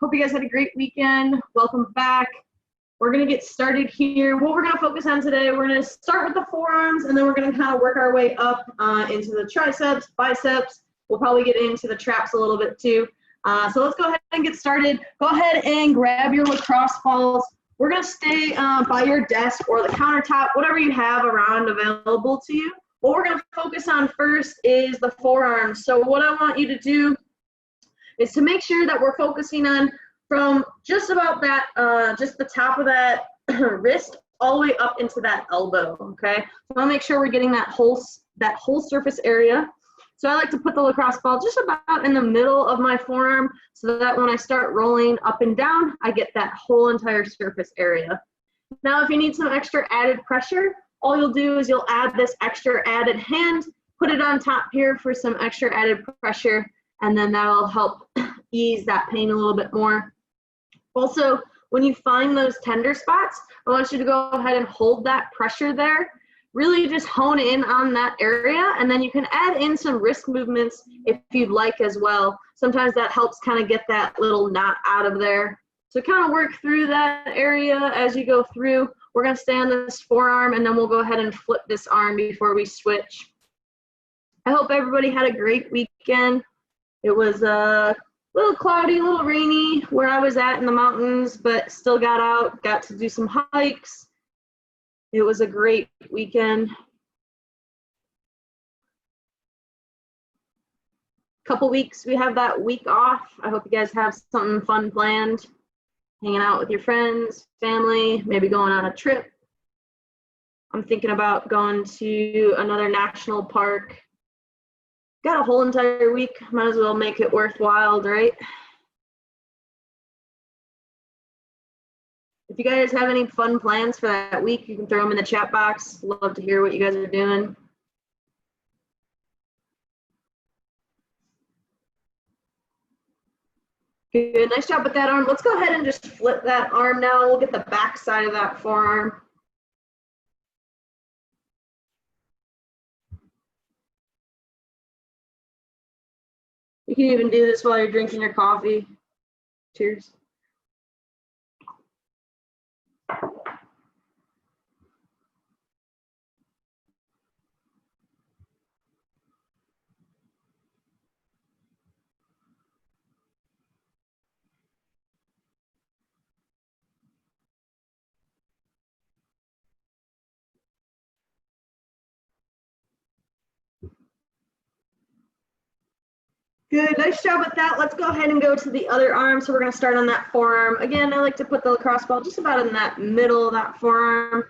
Hope you guys had a great weekend. Welcome back. We're going to get started here. What we're going to focus on today, we're going to start with the forearms, and then we're going to kind of work our way up into the triceps, biceps. We'll probably get into the traps a little bit too. So let's go ahead and get started. Go ahead and grab your lacrosse balls. We're going to stay by your desk or the countertop, whatever you have around available to you. What we're going to focus on first is the forearms. So what I want you to do is to make sure that we're focusing on from just about that, just the top of that wrist all the way up into that elbow, okay? So I'll make sure we're getting that whole surface area. So I like to put the lacrosse ball just about in the middle of my forearm so that when I start rolling up and down, I get that whole entire surface area. Now, if you need some extra added pressure, all you'll do is you'll add this extra added hand, put it on top here for some extra added pressure, and then that'll help ease that pain a little bit more. Also, when you find those tender spots, I want you to go ahead and hold that pressure there. Really just hone in on that area, and then you can add in some wrist movements if you'd like as well. Sometimes that helps kind of get that little knot out of there. So kind of work through that area as you go through. We're going to stay on this forearm, and then we'll go ahead and flip this arm before we switch. I hope everybody had a great weekend. It was a little cloudy, a little rainy where I was at in the mountains, but still got out, got to do some hikes. It was a great weekend. Couple weeks, we have that week off. I hope you guys have something fun planned. Hanging out with your friends, family, maybe going on a trip. I'm thinking about going to another national park. Got a whole entire week, might as well make it worthwhile, right? If you guys have any fun plans for that week, you can throw them in the chat box. Love to hear what you guys are doing. Good, nice job with that arm. Let's go ahead and just flip that arm now. We'll get the back side of that forearm. You can even do this while you're drinking your coffee. Cheers. Good, nice job with that. Let's go ahead and go to the other arm. So we're going to start on that forearm. Again, I like to put the lacrosse ball just about in that middle of that forearm.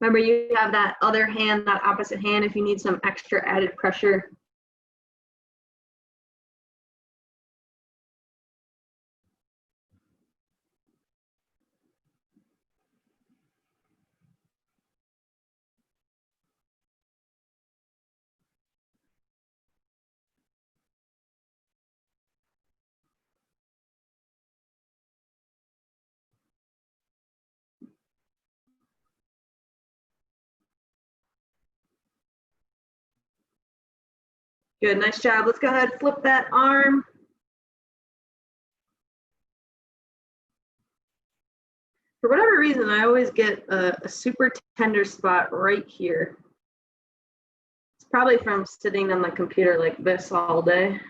Remember, you have that other hand, that opposite hand, if you need some extra added pressure. Good, nice job. Let's go ahead and flip that arm. For whatever reason, I always get a super tender spot right here. It's probably from sitting on the computer like this all day.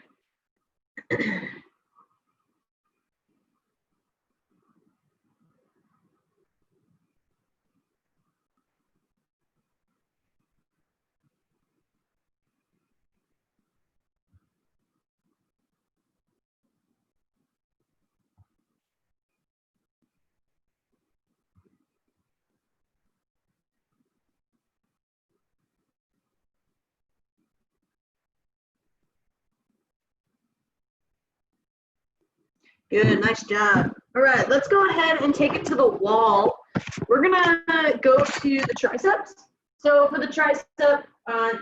Good, nice job. All right, let's go ahead and take it to the wall. We're gonna go to the triceps. So for the tricep,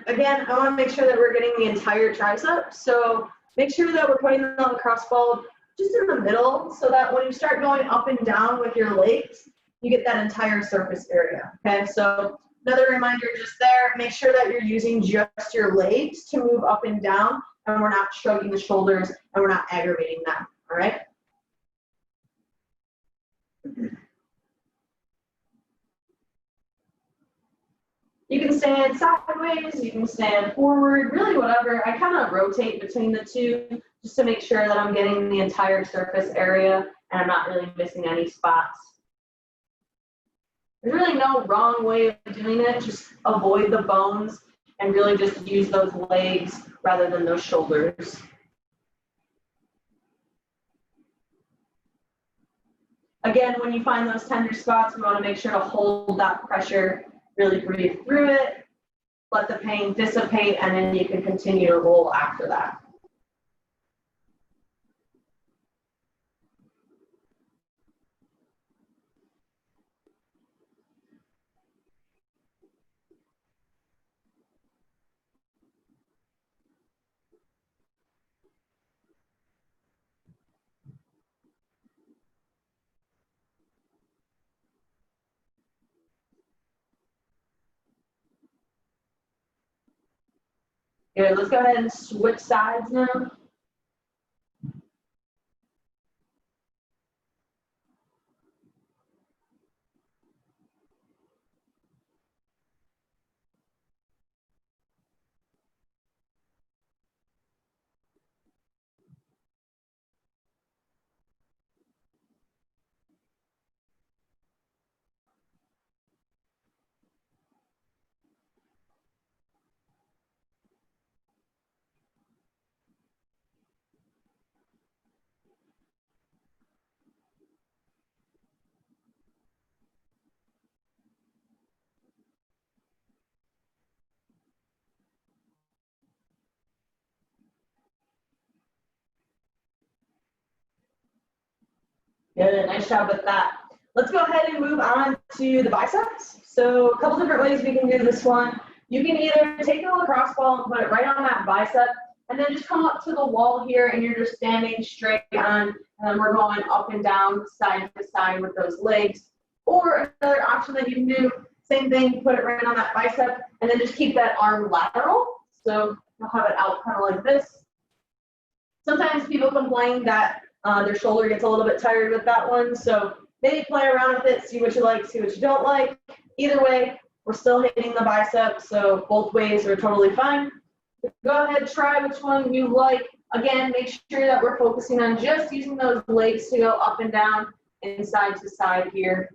again, I wanna make sure that we're getting the entire tricep. So make sure that we're putting the lacrosse ball just in the middle so that when you start going up and down with your legs, you get that entire surface area, okay? So another reminder just there, make sure that you're using just your legs to move up and down, and we're not shrugging the shoulders and we're not aggravating them, all right? stand sideways, you can stand forward, really whatever. I kind of rotate between the two just to make sure that I'm getting the entire surface area and I'm not really missing any spots. There's really no wrong way of doing it. Just avoid the bones and really just use those legs rather than those shoulders. Again, when you find those tender spots, we want to make sure to hold that pressure, really breathe through it, let the pain dissipate, and then you can continue to roll after that. Good, let's go ahead and switch sides now. Good, nice job with that. Let's go ahead and move on to the biceps. So a couple different ways we can do this one. You can either take a lacrosse ball and put it right on that bicep, and then just come up to the wall here and you're just standing straight on, and then we're going up and down, side to side with those legs. Or another option that you can do, same thing, put it right on that bicep, and then just keep that arm lateral. So you'll have it out kind of like this. Sometimes people complain that their shoulder gets a little bit tired with that one, so maybe play around with it, see what you like, see what you don't like. Either way, we're still hitting the bicep, so both ways are totally fine. Go ahead, try which one you like. Again, make sure that we're focusing on just using those legs to go up and down and side to side here.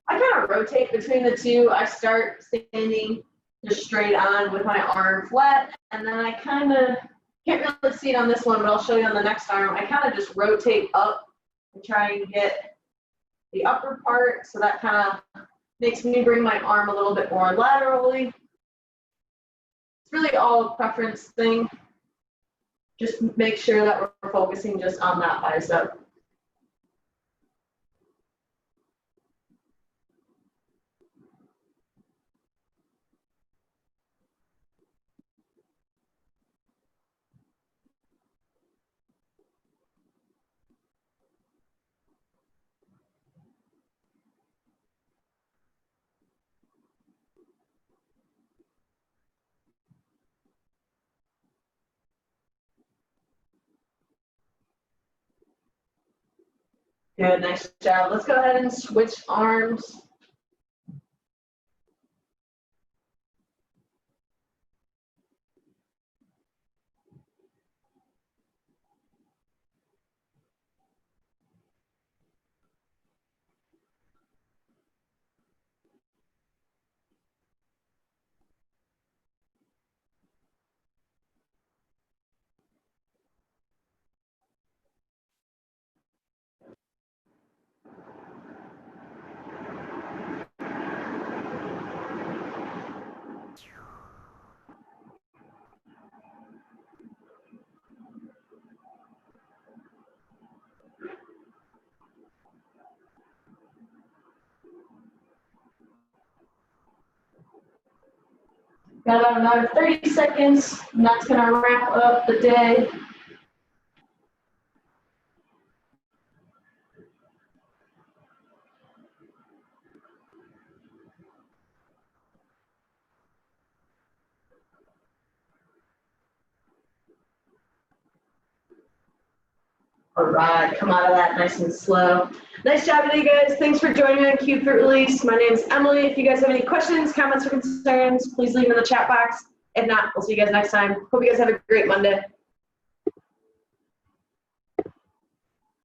I kind of rotate between the two. I start standing just straight on with my arm flat, and then I kind of can't really see it on this one, but I'll show you on the next arm. I kind of just rotate up and try and get the upper part, so that kind of makes me bring my arm a little bit more laterally. It's really all a preference thing. Just make sure that we're focusing just on that bicep. Good, nice job. Let's go ahead and switch arms. Got about another 30 seconds, and that's going to wrap up the day. All right, come out of that nice and slow. Nice job today, guys. Thanks for joining me on CubeFit Release. My name's Emily. If you guys have any questions, comments, or concerns, please leave them in the chat box. If not, we'll see you guys next time. Hope you guys have a great Monday.